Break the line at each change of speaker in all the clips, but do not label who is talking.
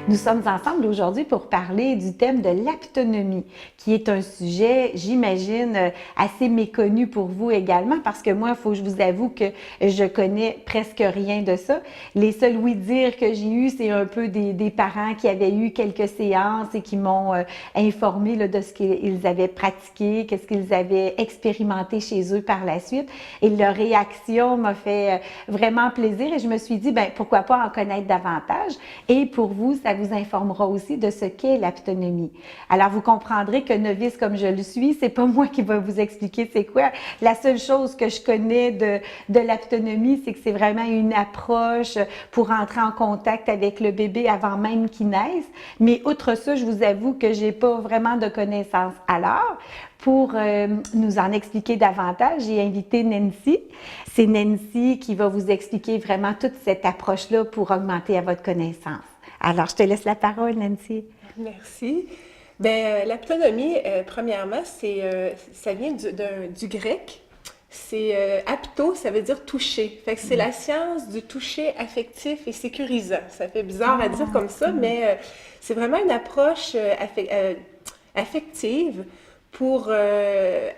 Nous sommes ensemble aujourd'hui pour parler du thème de l'aptonomie, qui est un sujet, j'imagine, assez méconnu pour vous également, parce que moi, il faut que je vous avoue que je connais presque rien de ça. Les seuls oui-dire que j'ai eus, c'est un peu des parents qui avaient eu quelques séances et qui m'ont informé là, de ce qu'ils avaient pratiqué, qu'est-ce qu'ils avaient expérimenté chez eux par la suite. Et leur réaction m'a fait vraiment plaisir et je me suis dit, ben pourquoi pas en connaître davantage. Et pour vous, ça vous informera aussi de ce qu'est l'aptonomie. Alors, vous comprendrez que novice comme je le suis, c'est pas moi qui va vous expliquer c'est quoi. La seule chose que je connais de l'aptonomie, c'est que c'est vraiment une approche pour entrer en contact avec le bébé avant même qu'il naisse. Mais outre ça, je vous avoue que j'ai pas vraiment de connaissances. Alors, pour nous en expliquer davantage, j'ai invité Nancy. C'est Nancy qui va vous expliquer vraiment toute cette approche-là pour augmenter à votre connaissance. Alors, je te laisse la parole, Nancy.
Merci. Ben, l'aptonomie, premièrement, ça vient du grec. C'est apto, ça veut dire toucher. Fait que c'est la science du toucher affectif et sécurisant. Ça fait bizarre à dire comme ça, mais c'est vraiment une approche affective pour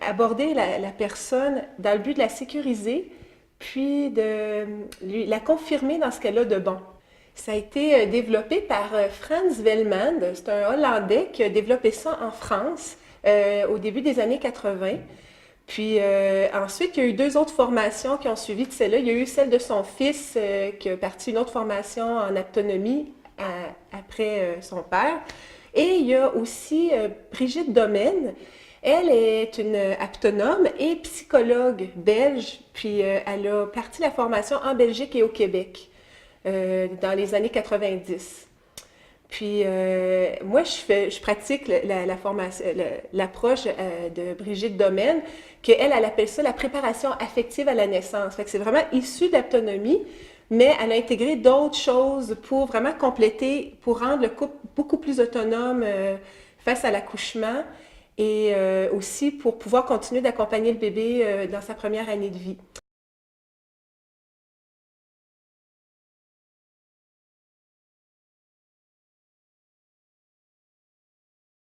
aborder la personne dans le but de la sécuriser, puis de la confirmer dans ce qu'elle a de bon. Ça a été développé par Frans Velmand. C'est un Hollandais qui a développé ça en France au début des années 80. Puis ensuite, il y a eu deux autres formations qui ont suivi de celle-là. Il y a eu celle de son fils qui a parti une autre formation en aptonomie après son père. Et il y a aussi Brigitte Domaine. Elle est une aptonome et psychologue belge. Puis elle a parti la formation en Belgique et au Québec dans les années 90. Puis moi, je pratique l'approche de Brigitte Domaine, qu'elle appelle ça la préparation affective à la naissance. Fait que c'est vraiment issu de l'aptonomie, mais elle a intégré d'autres choses pour vraiment compléter, pour rendre le couple beaucoup plus autonome face à l'accouchement et aussi pour pouvoir continuer d'accompagner le bébé dans sa première année de vie.